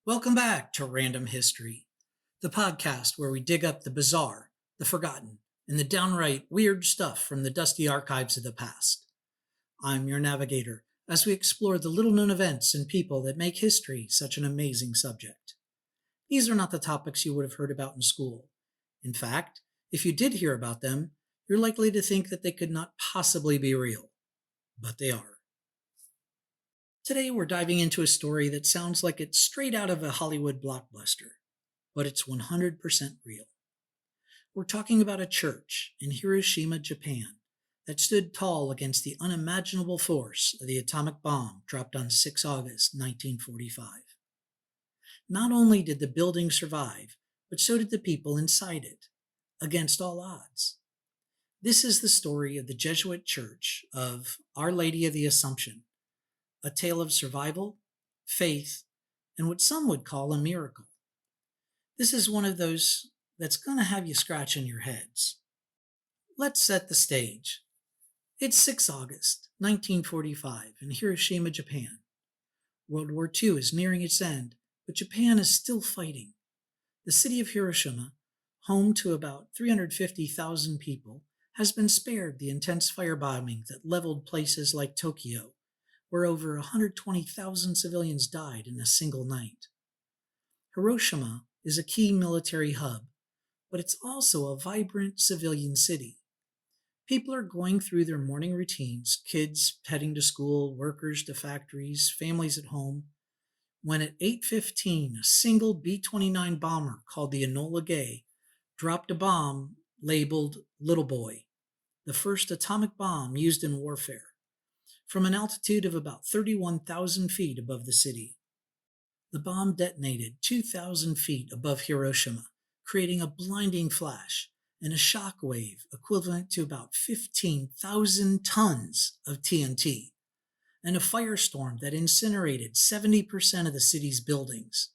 Welcome back to Random History, the podcast where we dig up the bizarre, the forgotten, and the downright weird stuff from the dusty archives of the past. I'm your navigator as we explore the little known events and people that make history such an amazing subject. These are not the topics you would have heard about in school. In fact, if you did hear about them, you're likely to think that they could not possibly be real. But they are. Today, we're diving into a story that sounds like it's straight out of a Hollywood blockbuster, but it's 100% real. We're talking about a church in Hiroshima, Japan, that stood tall against the unimaginable force of the atomic bomb dropped on 6 August 1945. Not only did the building survive, but so did the people inside it, against all odds. This is the story of the Jesuit Church of Our Lady of the Assumption, a tale of survival, faith, and what some would call a miracle. This is one of those that's going to have you scratching your heads. Let's set the stage. It's 6 August 1945 in Hiroshima, Japan. World War II is nearing its end, but Japan is still fighting. The city of Hiroshima, home to about 350,000 people, has been spared the intense firebombing that leveled places like Tokyo, where over 120,000 civilians died in a single night. Hiroshima is a key military hub, but it's also a vibrant civilian city. People are going through their morning routines, kids heading to school, workers to factories, families at home, when at 8:15 a single B-29 bomber called the Enola Gay dropped a bomb labeled Little Boy, the first atomic bomb used in warfare, from an altitude of about 31,000 feet above the city. The bomb detonated 2,000 feet above Hiroshima, creating a blinding flash and a shock wave equivalent to about 15,000 tons of TNT, and a firestorm that incinerated 70% of the city's buildings.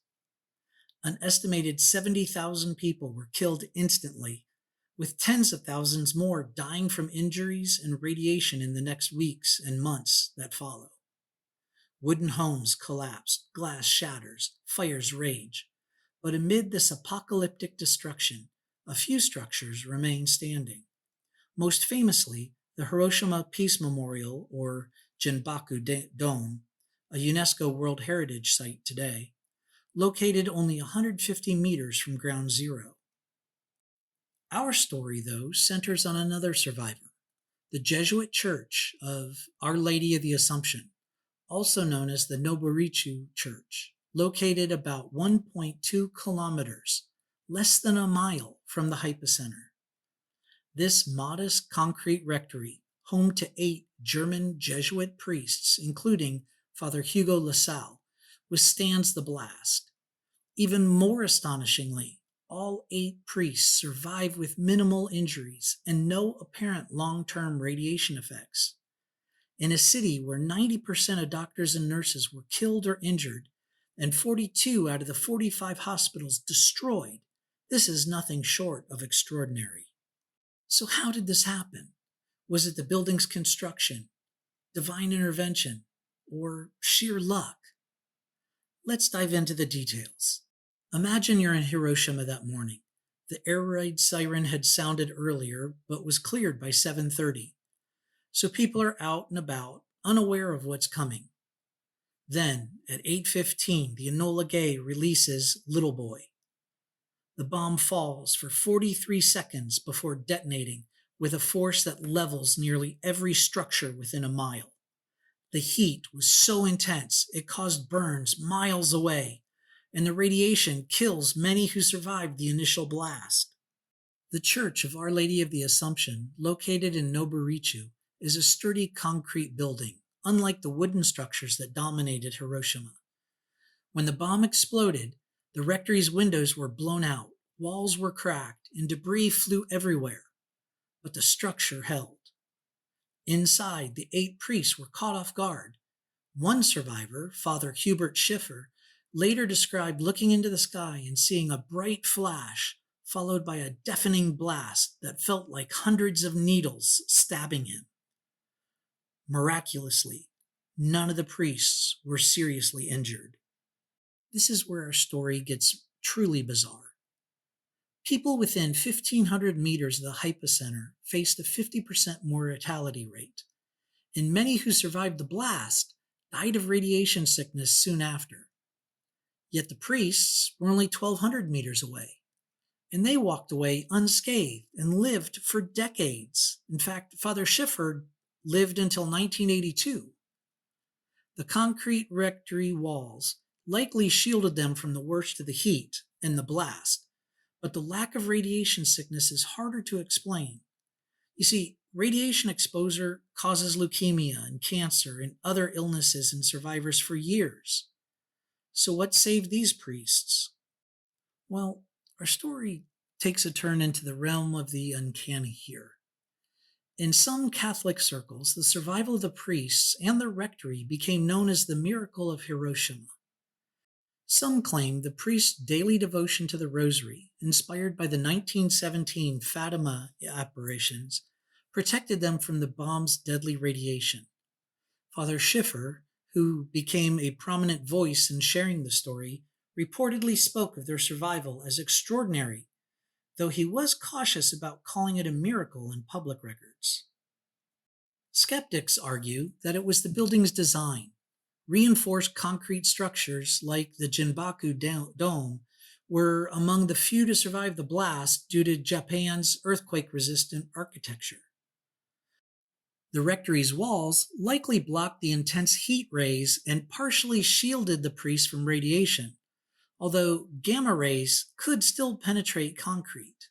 An estimated 70,000 people were killed instantly, with tens of thousands more dying from injuries and radiation in the next weeks and months that follow. Wooden homes collapse, glass shatters, fires rage. But amid this apocalyptic destruction, a few structures remain standing. Most famously, the Hiroshima Peace Memorial, or Jinbaku Dome, a UNESCO World Heritage Site today, located only 150 meters from ground zero. Our story, though, centers on another survivor, the Jesuit Church of Our Lady of the Assumption, also known as the Noburichu Church, located about 1.2 kilometers, less than a mile from the hypocenter. This modest concrete rectory, home to 8 German Jesuit priests, including Father Hugo LaSalle, withstands the blast. Even more astonishingly, all 8 priests survive with minimal injuries and no apparent long-term radiation effects. In a city where 90% of doctors and nurses were killed or injured, and 42 out of the 45 hospitals destroyed, this is nothing short of extraordinary. So how did this happen? Was it the building's construction, divine intervention, or sheer luck? Let's dive into the details. Imagine you're in Hiroshima that morning. The air raid siren had sounded earlier, but was cleared by 7:30. So people are out and about, unaware of what's coming. Then, at 8:15, the Enola Gay releases Little Boy. The bomb falls for 43 seconds before detonating with a force that levels nearly every structure within a mile. The heat was so intense it caused burns miles away, and the radiation kills many who survived the initial blast. The Church of Our Lady of the Assumption, located in Noburichu, is a sturdy concrete building, unlike the wooden structures that dominated Hiroshima. When the bomb exploded, the rectory's windows were blown out, walls were cracked, and debris flew everywhere. But the structure held. Inside, the 8 priests were caught off guard. One survivor, Father Hubert Schiffer, later described looking into the sky and seeing a bright flash, followed by a deafening blast that felt like hundreds of needles stabbing him. Miraculously, none of the priests were seriously injured. This is where our story gets truly bizarre. People within 1,500 meters of the hypocenter faced a 50% mortality rate, and many who survived the blast died of radiation sickness soon after. Yet the priests were only 1,200 meters away, and they walked away unscathed and lived for decades. In fact, Father Schiffer lived until 1982. The concrete rectory walls likely shielded them from the worst of the heat and the blast, but the lack of radiation sickness is harder to explain. You see, radiation exposure causes leukemia and cancer and other illnesses in survivors for years. So, what saved these priests? Well, our story takes a turn into the realm of the uncanny here. In some Catholic circles, the survival of the priests and their rectory became known as the miracle of Hiroshima. Some claim the priests' daily devotion to the rosary, inspired by the 1917 Fatima apparitions, protected them from the bomb's deadly radiation. Father Schiffer, who became a prominent voice in sharing the story, reportedly spoke of their survival as extraordinary, though he was cautious about calling it a miracle in public records. Skeptics argue that it was the building's design. Reinforced concrete structures like the Jinbaku Dome were among the few to survive the blast due to Japan's earthquake-resistant architecture. The rectory's walls likely blocked the intense heat rays and partially shielded the priests from radiation, although gamma rays could still penetrate concrete.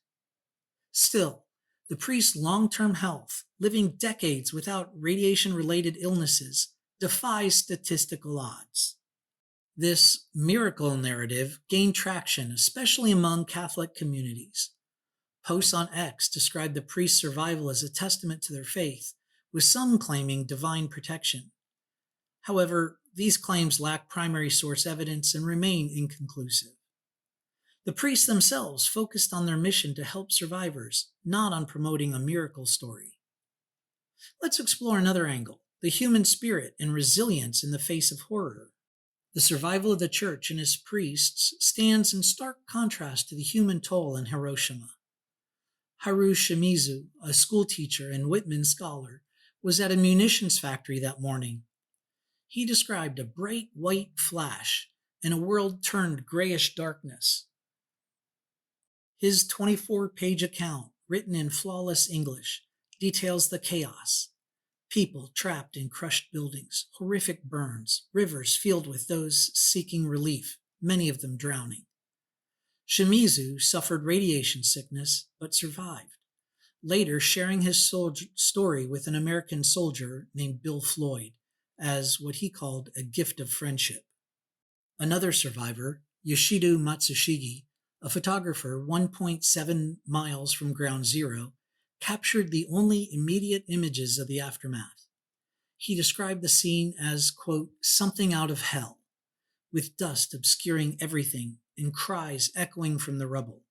Still, the priest's long-term health, living decades without radiation-related illnesses, defies statistical odds. This miracle narrative gained traction, especially among Catholic communities. Posts on X described the priest's survival as a testament to their faith, with some claiming divine protection. However, these claims lack primary source evidence and remain inconclusive. The priests themselves focused on their mission to help survivors, not on promoting a miracle story. Let's explore another angle, the human spirit and resilience in the face of horror. The survival of the church and its priests stands in stark contrast to the human toll in Hiroshima. Haru Shimizu, a schoolteacher and Whitman scholar, was at a munitions factory that morning. He described a bright white flash, and a world turned grayish darkness. His 24-page account, written in flawless English, details the chaos. People trapped in crushed buildings, horrific burns, rivers filled with those seeking relief, many of them drowning. Shimizu suffered radiation sickness, but survived, later sharing his story with an American soldier named Bill Floyd as what he called a gift of friendship. Another survivor, Yoshido Matsushige, a photographer 1.7 miles from ground zero, captured the only immediate images of the aftermath. He described the scene as, quote, something out of hell, with dust obscuring everything and cries echoing from the rubble.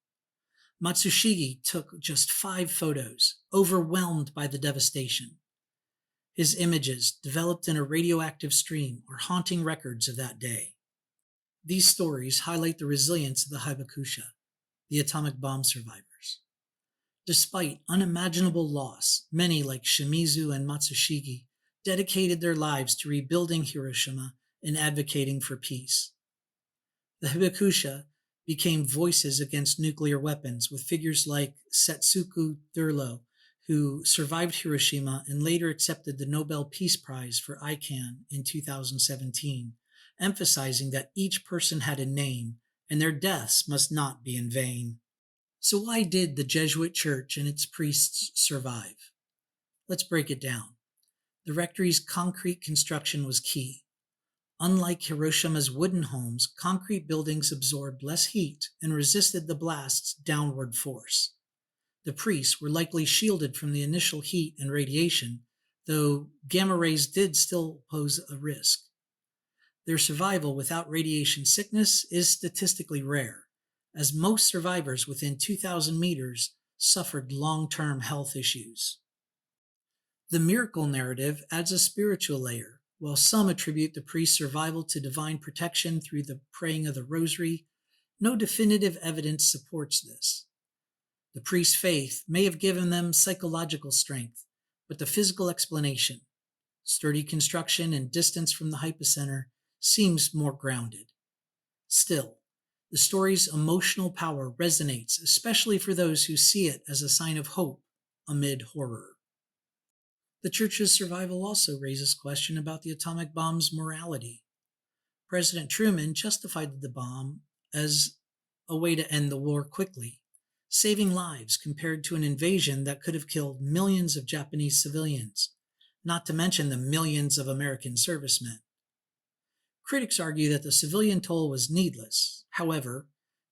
Matsushige took just 5 photos, overwhelmed by the devastation. His images, developed in a radioactive stream, are haunting records of that day. These stories highlight the resilience of the Hibakusha, the atomic bomb survivors. Despite unimaginable loss, many like Shimizu and Matsushige dedicated their lives to rebuilding Hiroshima and advocating for peace. The Hibakusha became voices against nuclear weapons, with figures like Setsuko Thurlow, who survived Hiroshima and later accepted the Nobel Peace Prize for ICAN in 2017, emphasizing that each person had a name and their deaths must not be in vain. So why did the Jesuit church and its priests survive? Let's break it down. The rectory's concrete construction was key. Unlike Hiroshima's wooden homes, concrete buildings absorbed less heat and resisted the blast's downward force. The priests were likely shielded from the initial heat and radiation, though gamma rays did still pose a risk. Their survival without radiation sickness is statistically rare, as most survivors within 2,000 meters suffered long-term health issues. The miracle narrative adds a spiritual layer, While some attribute the priest's survival to divine protection through the praying of the rosary, no definitive evidence supports this. The priest's faith may have given them psychological strength, but the physical explanation, sturdy construction and distance from the hypocenter, seems more grounded. Still, the story's emotional power resonates, especially for those who see it as a sign of hope amid horror. The church's survival also raises question about the atomic bomb's morality. President Truman justified the bomb as a way to end the war quickly, saving lives compared to an invasion that could have killed millions of Japanese civilians, not to mention the millions of American servicemen. Critics argue that the civilian toll was needless. However,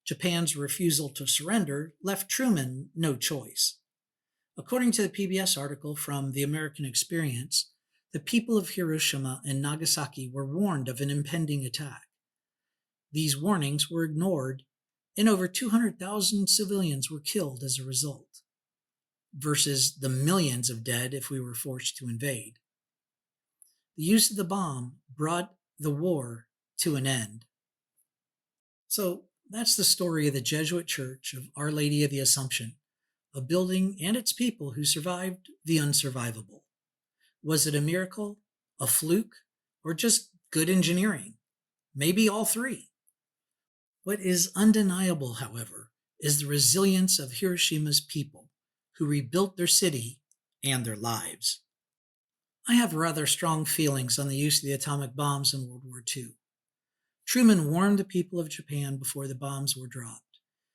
Japan's refusal to surrender left Truman no choice. According to the PBS article from The American Experience, the people of Hiroshima and Nagasaki were warned of an impending attack. These warnings were ignored, and over 200,000 civilians were killed as a result, versus the millions of dead if we were forced to invade. The use of the bomb brought the war to an end. So that's the story of the Jesuit Church of Our Lady of the Assumption, a building and its people who survived the unsurvivable. Was it a miracle, a fluke, or just good engineering? Maybe all three. What is undeniable, however, is the resilience of Hiroshima's people, who rebuilt their city and their lives. I have rather strong feelings on the use of the atomic bombs in World War II. Truman warned the people of Japan before the bombs were dropped.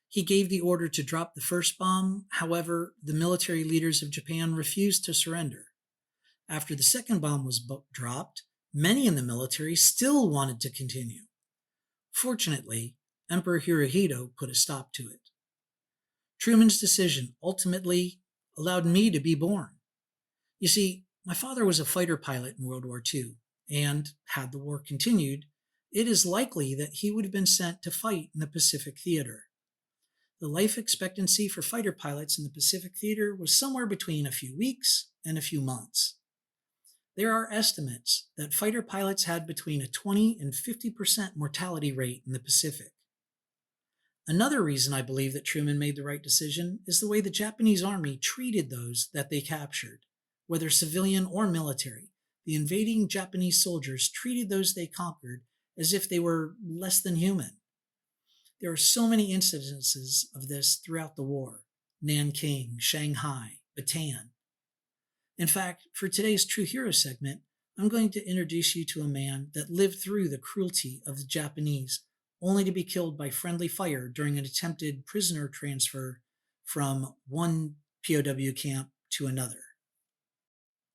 He gave the order to drop the first bomb. However, the military leaders of Japan refused to surrender. After the second bomb was dropped, many in the military still wanted to continue. Fortunately, Emperor Hirohito put a stop to it. Truman's decision ultimately allowed me to be born. You see, my father was a fighter pilot in World War II, and had the war continued, it is likely that he would have been sent to fight in the Pacific Theater. The life expectancy for fighter pilots in the Pacific Theater was somewhere between a few weeks and a few months. There are estimates that fighter pilots had between a 20 and 50% mortality rate in the Pacific. Another reason I believe that Truman made the right decision is the way the Japanese army treated those that they captured. Whether civilian or military, the invading Japanese soldiers treated those they conquered as if they were less than human. There are so many incidences of this throughout the war: Nanking, Shanghai, Bataan. In fact, for today's True Hero segment, I'm going to introduce you to a man that lived through the cruelty of the Japanese, only to be killed by friendly fire during an attempted prisoner transfer from one POW camp to another.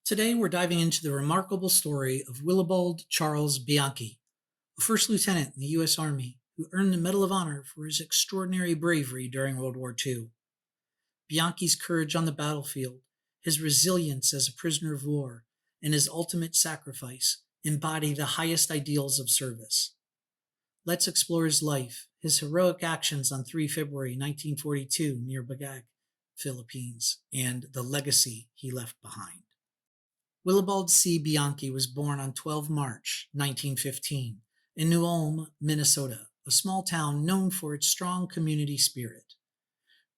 Today, we're diving into the remarkable story of Willibald Charles Bianchi, a first lieutenant in the U.S. Army who earned the Medal of Honor for his extraordinary bravery during World War II. Bianchi's courage on the battlefield, his resilience as a prisoner of war, and his ultimate sacrifice embody the highest ideals of service. Let's explore his life, his heroic actions on 3 February 1942 near Bagag, Philippines, and the legacy he left behind. Willibald C. Bianchi was born on 12 March 1915 in New Ulm, Minnesota, a small town known for its strong community spirit.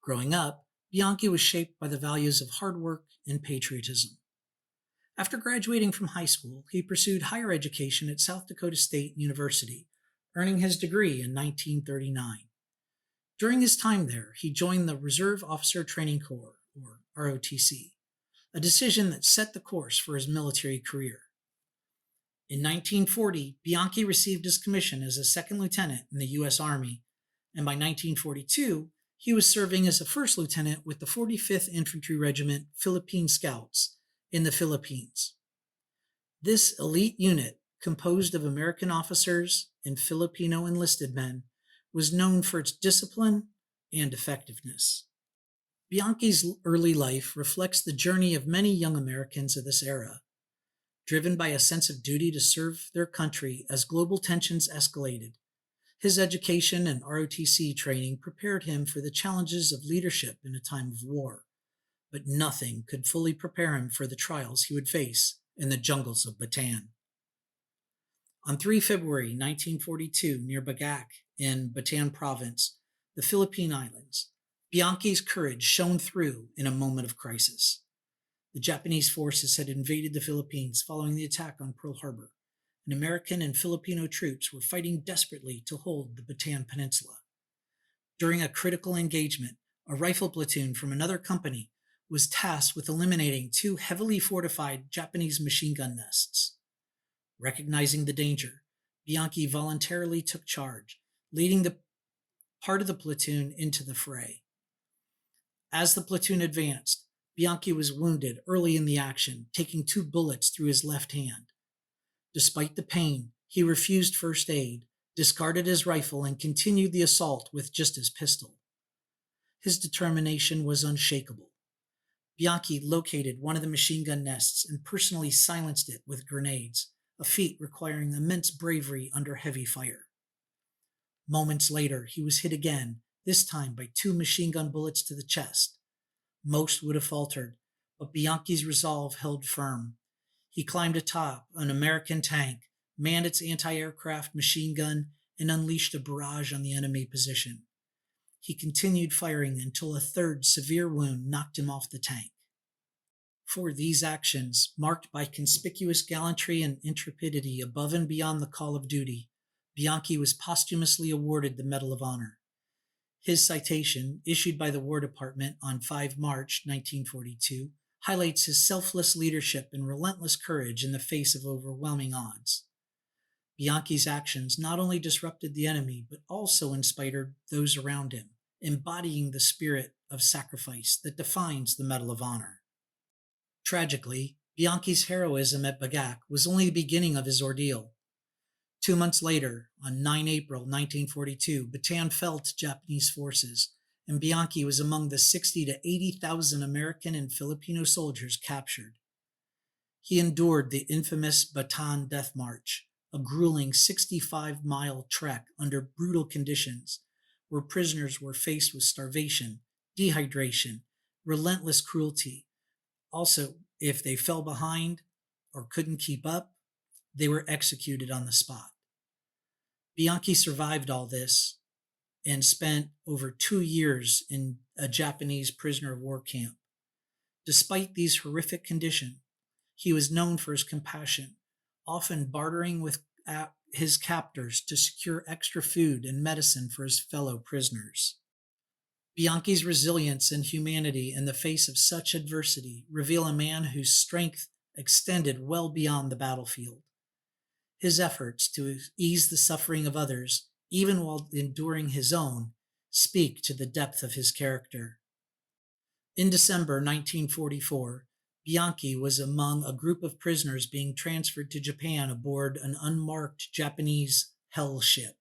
Growing up, Bianchi was shaped by the values of hard work and patriotism. After graduating from high school, he pursued higher education at South Dakota State University, earning his degree in 1939. During his time there, he joined the Reserve Officer Training Corps, or ROTC, a decision that set the course for his military career. In 1940, Bianchi received his commission as a second lieutenant in the U.S. Army, and by 1942, he was serving as a first lieutenant with the 45th Infantry Regiment Philippine Scouts in the Philippines. This elite unit, composed of American officers and Filipino enlisted men, was known for its discipline and effectiveness. Bianchi's early life reflects the journey of many young Americans of this era, driven by a sense of duty to serve their country as global tensions escalated. His education and ROTC training prepared him for the challenges of leadership in a time of war, but nothing could fully prepare him for the trials he would face in the jungles of Bataan. On 3 February 1942, near Bagak in Bataan Province, the Philippine Islands, Bianchi's courage shone through in a moment of crisis. The Japanese forces had invaded the Philippines following the attack on Pearl Harbor, and American and Filipino troops were fighting desperately to hold the Bataan Peninsula. During a critical engagement, a rifle platoon from another company was tasked with eliminating two heavily fortified Japanese machine gun nests. Recognizing the danger, Bianchi voluntarily took charge, leading the part of the platoon into the fray. As the platoon advanced, Bianchi was wounded early in the action, taking 2 bullets through his left hand. Despite the pain, he refused first aid, discarded his rifle, and continued the assault with just his pistol. His determination was unshakable. Bianchi located one of the machine gun nests and personally silenced it with grenades, a feat requiring immense bravery under heavy fire. Moments later, he was hit again, this time by 2 machine gun bullets to the chest. Most would have faltered, but Bianchi's resolve held firm. He climbed atop an American tank, manned its anti-aircraft machine gun, and unleashed a barrage on the enemy position. He continued firing until a third severe wound knocked him off the tank. For these actions, marked by conspicuous gallantry and intrepidity above and beyond the call of duty, Bianchi was posthumously awarded the Medal of Honor. His citation, issued by the War Department on 5 March 1942, highlights his selfless leadership and relentless courage in the face of overwhelming odds. Bianchi's actions not only disrupted the enemy, but also inspired those around him, embodying the spirit of sacrifice that defines the Medal of Honor. Tragically, Bianchi's heroism at Bagak was only the beginning of his ordeal. 2 months later, on 9 April 1942, Bataan fell to Japanese forces, and Bianchi was among the 60 to 80,000 American and Filipino soldiers captured. He endured the infamous Bataan Death March, a grueling 65-mile trek under brutal conditions, where prisoners were faced with starvation, dehydration, relentless cruelty. Also, if they fell behind or couldn't keep up, they were executed on the spot. Bianchi survived all this and spent over 2 years in a Japanese prisoner of war camp. Despite these horrific conditions, he was known for his compassion, often bartering with his captors to secure extra food and medicine for his fellow prisoners. Bianchi's resilience and humanity in the face of such adversity reveal a man whose strength extended well beyond the battlefield. His efforts to ease the suffering of others, even while enduring his own, speak to the depth of his character. In December 1944, Bianchi was among a group of prisoners being transferred to Japan aboard an unmarked Japanese Hell ship.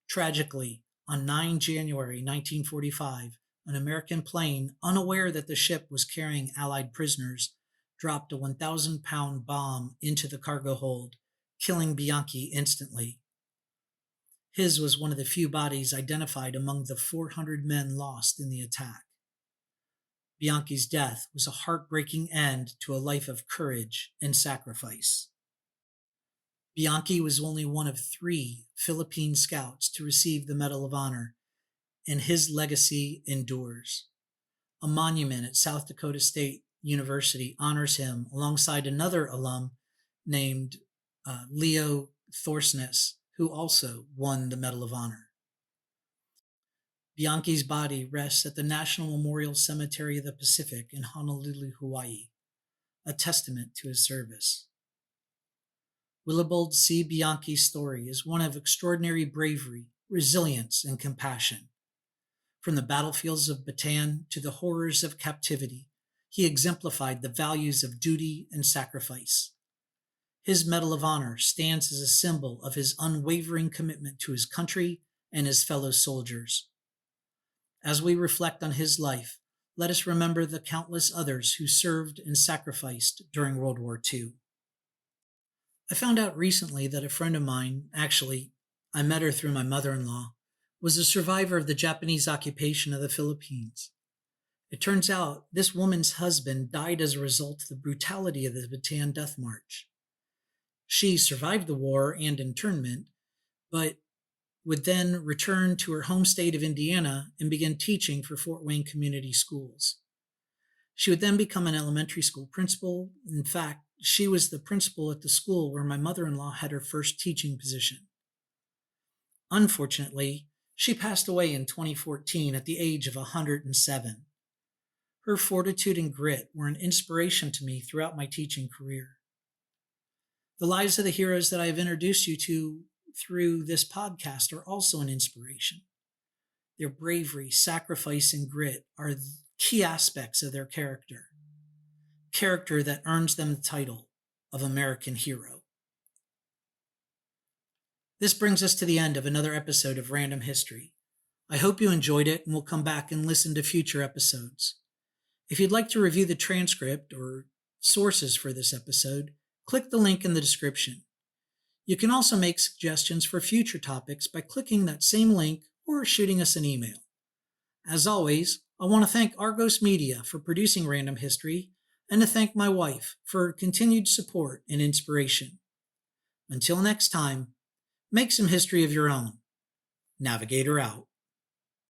Tragically, on 9 January 1945, an American plane, unaware that the ship was carrying Allied prisoners, dropped a 1,000-pound bomb into the cargo hold, killing Bianchi instantly. His was one of the few bodies identified among the 400 men lost in the attack. Bianchi's death was a heartbreaking end to a life of courage and sacrifice. Bianchi was only one of 3 Philippine scouts to receive the Medal of Honor, and his legacy endures. A monument at South Dakota State University honors him alongside another alum named Leo Thorsness, who also won the Medal of Honor. Bianchi's body rests at the National Memorial Cemetery of the Pacific in Honolulu, Hawaii, a testament to his service. Willibald C. Bianchi's story is one of extraordinary bravery, resilience, and compassion. From the battlefields of Bataan to the horrors of captivity, he exemplified the values of duty and sacrifice. His Medal of Honor stands as a symbol of his unwavering commitment to his country and his fellow soldiers. As we reflect on his life, let us remember the countless others who served and sacrificed during World War II. I found out recently that a friend of mine, actually, I met her through my mother-in-law, was a survivor of the Japanese occupation of the Philippines. It turns out this woman's husband died as a result of the brutality of the Bataan Death March. She survived the war and internment, but would then return to her home state of Indiana and begin teaching for Fort Wayne Community Schools. She would then become an elementary school principal. In fact, she was the principal at the school where my mother in law had her first teaching position. Unfortunately, she passed away in 2014 at the age of 107. Her fortitude and grit were an inspiration to me throughout my teaching career. The lives of the heroes that I have introduced you to through this podcast are also an inspiration. Their bravery, sacrifice, and grit are key aspects of their character that earns them the title of American hero. This brings us to the end of another episode of Random History. I hope you enjoyed it and will come back and listen to future episodes. If you'd like to review the transcript or sources for this episode, click the link in the description. You can also make suggestions for future topics by clicking that same link or shooting us an email. As always, I want to thank Argos Media for producing Random History and to thank my wife for her continued support and inspiration. Until next time, make some history of your own. Navigator out.